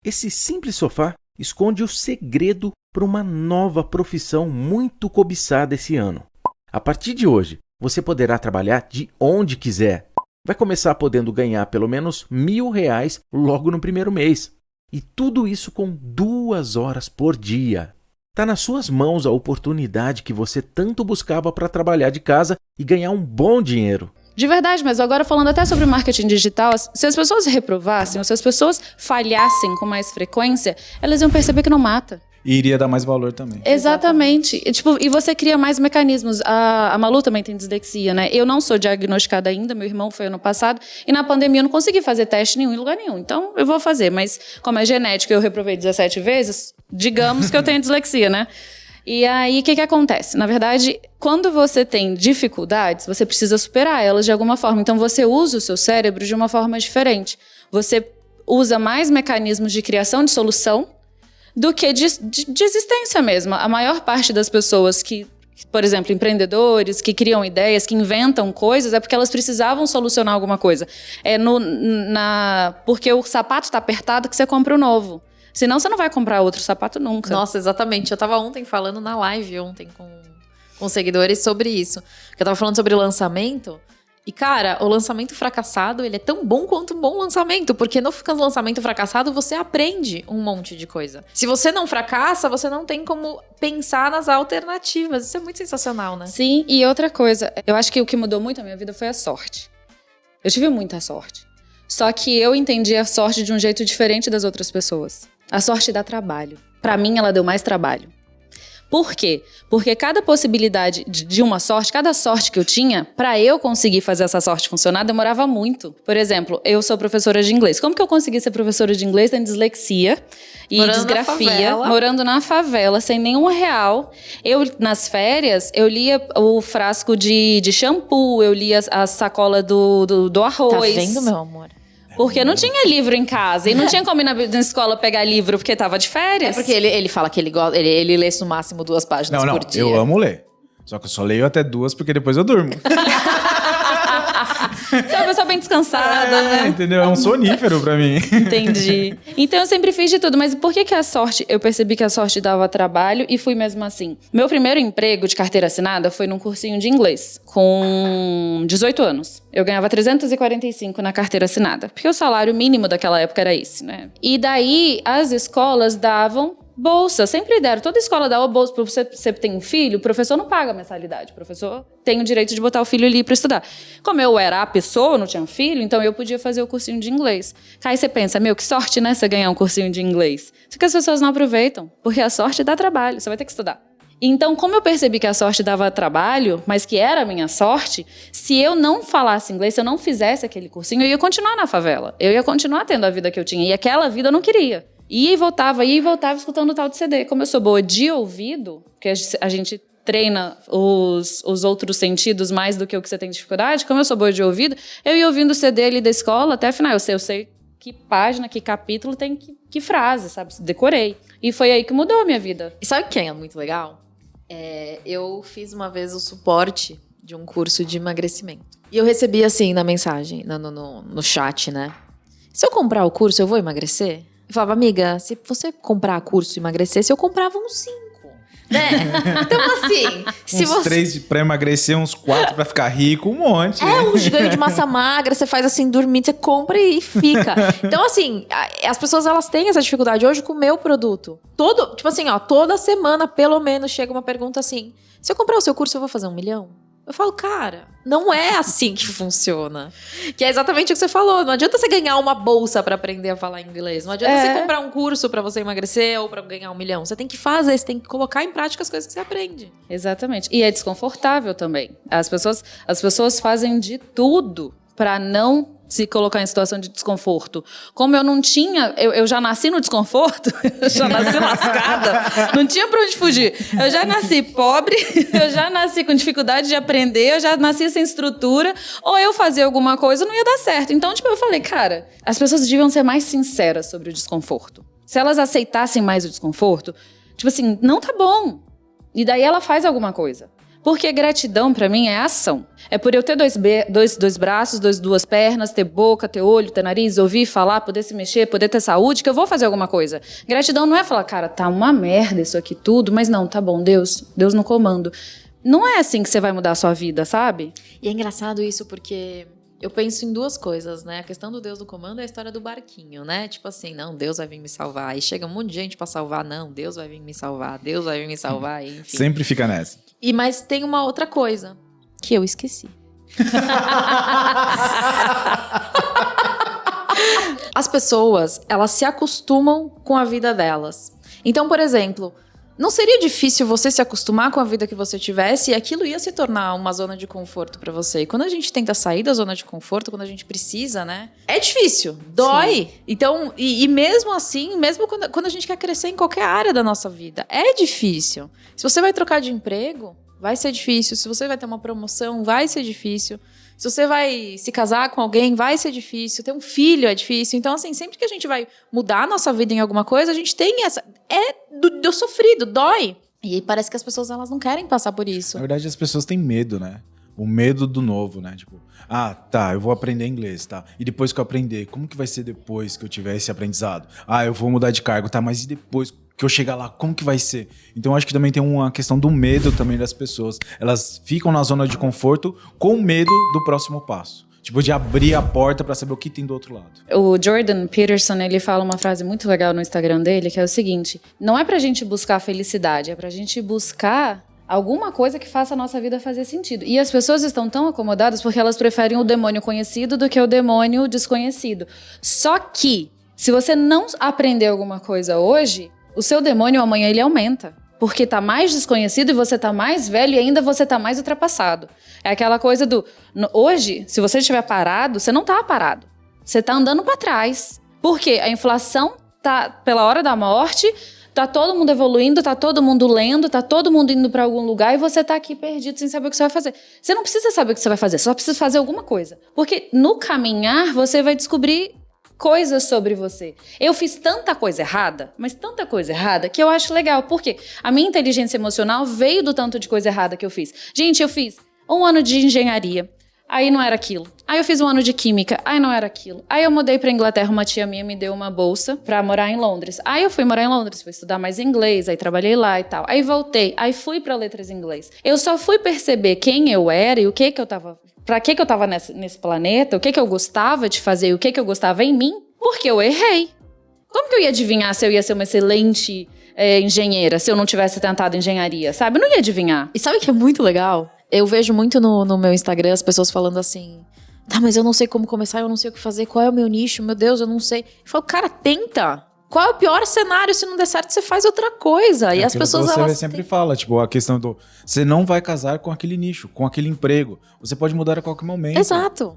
Esse simples sofá esconde o segredo para uma nova profissão muito cobiçada esse ano. A partir de hoje, você poderá trabalhar de onde quiser. Vai começar podendo ganhar pelo menos R$ 1.000 logo no primeiro mês. E tudo isso com 2 horas por dia. Está nas suas mãos a oportunidade que você tanto buscava para trabalhar de casa e ganhar um bom dinheiro. De verdade, mas agora falando até sobre marketing digital, se as pessoas reprovassem ou se as pessoas falhassem com mais frequência, elas iam perceber que não mata. E iria dar mais valor também. Exatamente. E você cria mais mecanismos. A Malu também tem dislexia, né? Eu não sou diagnosticada ainda, meu irmão foi ano passado, e na pandemia eu não consegui fazer teste nenhum em lugar nenhum. Então, eu vou fazer, mas como é genético e eu reprovei 17 vezes, digamos que eu tenho dislexia, né? E aí, o que acontece? Na verdade, quando você tem dificuldades, você precisa superar elas de alguma forma. Então, você usa o seu cérebro de uma forma diferente. Você usa mais mecanismos de criação de solução do que de existência mesmo. A maior parte das pessoas que, por exemplo, empreendedores, que criam ideias, que inventam coisas, é porque elas precisavam solucionar alguma coisa. Porque o sapato está apertado que você compra o novo. Senão você não vai comprar outro sapato nunca. Nossa, exatamente. Eu tava ontem falando na live com seguidores sobre isso. Eu tava falando sobre o lançamento. E, cara, o lançamento fracassado, ele é tão bom quanto um bom lançamento. Porque no lançamento fracassado, você aprende um monte de coisa. Se você não fracassa, você não tem como pensar nas alternativas. Isso é muito sensacional, né? Sim, e outra coisa. Eu acho que o que mudou muito a minha vida foi a sorte. Eu tive muita sorte. Só que eu entendi a sorte de um jeito diferente das outras pessoas. A sorte dá trabalho. Pra mim, ela deu mais trabalho. Por quê? Porque cada possibilidade de uma sorte, cada sorte que eu tinha, pra eu conseguir fazer essa sorte funcionar, demorava muito. Por exemplo, eu sou professora de inglês. Como que eu consegui ser professora de inglês? Tendo dislexia e disgrafia, morando na favela, sem nenhum real. Eu, nas férias, eu lia o frasco de shampoo, eu lia a sacola do arroz. Tá vendo, meu amor? Porque não tinha livro em casa. E não tinha como ir na escola pegar livro porque tava de férias. É porque ele fala que ele lê no máximo 2 páginas por dia. Eu amo ler. Só que eu só leio até 2 porque depois eu durmo. Você é uma pessoa bem descansada, né? Entendeu? É um sonífero pra mim. Entendi. Então eu sempre fiz de tudo. Mas por que a sorte... Eu percebi que a sorte dava trabalho e fui mesmo assim. Meu primeiro emprego de carteira assinada foi num cursinho de inglês. Com 18 anos. Eu ganhava 345 na carteira assinada. Porque o salário mínimo daquela época era esse, né? E daí as escolas davam bolsa, sempre deram. Toda escola dá bolsa. Para você ter um filho, o professor não paga mensalidade. O professor tem o direito de botar o filho ali para estudar. Como eu era a pessoa, não tinha filho, então eu podia fazer o cursinho de inglês. Aí você pensa, que sorte, né, você ganhar um cursinho de inglês. Só que as pessoas não aproveitam, porque a sorte dá trabalho, você vai ter que estudar. Então, como eu percebi que a sorte dava trabalho, mas que era a minha sorte, se eu não falasse inglês, se eu não fizesse aquele cursinho, eu ia continuar na favela. Eu ia continuar tendo a vida que eu tinha. E aquela vida eu não queria. Ia e voltava escutando o tal de CD. Como eu sou boa de ouvido, porque a gente treina os outros sentidos mais do que o que você tem dificuldade, como eu sou boa de ouvido, eu ia ouvindo o CD ali da escola até a final. Eu sei que página, que capítulo tem que frase, sabe? Decorei. E foi aí que mudou a minha vida. E sabe o que é muito legal? Eu fiz uma vez o suporte de um curso de emagrecimento. E eu recebi assim na mensagem, no chat, né? Se eu comprar o curso, eu vou emagrecer? Eu falava, amiga, se você comprar curso e emagrecer, eu comprava uns 5. Né? Então, assim, se uns você... 3 pra emagrecer, uns 4 pra ficar rico, um monte. Os ganhos de massa magra, você faz assim, dormindo, você compra e fica. Então, assim, as pessoas, elas têm essa dificuldade hoje com o meu produto. Toda semana, pelo menos, chega uma pergunta assim, se eu comprar o seu curso, eu vou fazer 1 milhão? Eu falo, cara, não é assim que funciona. Que é exatamente o que você falou. Não adianta você ganhar uma bolsa pra aprender a falar inglês. Não adianta você comprar um curso pra você emagrecer ou pra ganhar 1 milhão. Você tem que fazer, você tem que colocar em prática as coisas que você aprende. Exatamente. E é desconfortável também. As pessoas fazem de tudo pra não se colocar em situação de desconforto. Como eu não tinha... Eu já nasci no desconforto, eu já nasci lascada, não tinha pra onde fugir. Eu já nasci pobre, eu já nasci com dificuldade de aprender, eu já nasci sem estrutura, ou eu fazia alguma coisa não ia dar certo. Então, eu falei, cara, as pessoas deviam ser mais sinceras sobre o desconforto. Se elas aceitassem mais o desconforto, não tá bom. E daí ela faz alguma coisa. Porque gratidão, pra mim, é ação. É por eu ter dois braços, duas pernas, ter boca, ter olho, ter nariz, ouvir, falar, poder se mexer, poder ter saúde, que eu vou fazer alguma coisa. Gratidão não é falar, cara, tá uma merda isso aqui tudo, mas não, tá bom, Deus no comando. Não é assim que você vai mudar a sua vida, sabe? E é engraçado isso porque eu penso em duas coisas, né? A questão do Deus no comando é a história do barquinho, né? Tipo assim, não, Deus vai vir me salvar. Aí chega um monte de gente pra salvar, não, Deus vai vir me salvar, Deus vai vir me salvar, enfim. Sempre fica nessa. Mas tem uma outra coisa que eu esqueci. As pessoas, elas se acostumam com a vida delas. Então, por exemplo, não seria difícil você se acostumar com a vida que você tivesse e aquilo ia se tornar uma zona de conforto pra você. E quando a gente tenta sair da zona de conforto, quando a gente precisa, né? É difícil, dói. Sim. Então, e mesmo assim, mesmo quando a gente quer crescer em qualquer área da nossa vida, é difícil. Se você vai trocar de emprego, vai ser difícil. Se você vai ter uma promoção, vai ser difícil. Se você vai se casar com alguém, vai ser difícil. Ter um filho é difícil. Então, assim, sempre que a gente vai mudar a nossa vida em alguma coisa, a gente tem essa... É do sofrido, dói. E parece que as pessoas, elas não querem passar por isso. Na verdade, as pessoas têm medo, né? O medo do novo, né? Tipo, tá, eu vou aprender inglês, tá? E depois que eu aprender, como que vai ser depois que eu tiver esse aprendizado? Eu vou mudar de cargo, tá? Mas e depois que eu chegar lá, como que vai ser? Então, eu acho que também tem uma questão do medo também das pessoas. Elas ficam na zona de conforto com medo do próximo passo. Tipo, de abrir a porta pra saber o que tem do outro lado. O Jordan Peterson, ele fala uma frase muito legal no Instagram dele, que é o seguinte: não é pra gente buscar felicidade, é pra gente buscar alguma coisa que faça a nossa vida fazer sentido. E as pessoas estão tão acomodadas porque elas preferem o demônio conhecido do que o demônio desconhecido. Só que, se você não aprender alguma coisa hoje, o seu demônio amanhã ele aumenta. Porque tá mais desconhecido e você tá mais velho e ainda você tá mais ultrapassado. É aquela coisa do... Hoje, se você estiver parado, você não tá parado. Você tá andando pra trás. Porque a inflação tá pela hora da morte, tá todo mundo evoluindo, tá todo mundo lendo, tá todo mundo indo pra algum lugar e você tá aqui perdido sem saber o que você vai fazer. Você não precisa saber o que você vai fazer, só precisa fazer alguma coisa. Porque no caminhar, você vai descobrir coisas sobre você. Eu fiz tanta coisa errada, mas tanta coisa errada, que eu acho legal. Por quê? A minha inteligência emocional veio do tanto de coisa errada que eu fiz. Gente, eu fiz 1 ano de engenharia, aí não era aquilo. Aí eu fiz 1 ano de química, aí não era aquilo. Aí eu mudei pra Inglaterra, uma tia minha me deu uma bolsa pra morar em Londres. Aí eu fui morar em Londres, fui estudar mais inglês, aí trabalhei lá e tal. Aí voltei, aí fui pra letras em inglês. Eu só fui perceber quem eu era e o que eu tava... Pra que eu tava nesse planeta, o que eu gostava de fazer e o que eu gostava em mim, porque eu errei. Como que eu ia adivinhar se eu ia ser uma excelente engenheira, se eu não tivesse tentado engenharia, sabe? Eu não ia adivinhar. E sabe o que é muito legal? Eu vejo muito no meu Instagram as pessoas falando assim: tá, mas eu não sei como começar, eu não sei o que fazer, qual é o meu nicho, meu Deus, eu não sei. Eu falo, cara, tenta. Qual é o pior cenário? Se não der certo, você faz outra coisa. E as pessoas, você elas sempre fala, tipo, a questão do... Você não vai casar com aquele nicho, com aquele emprego. Você pode mudar a qualquer momento. Exato.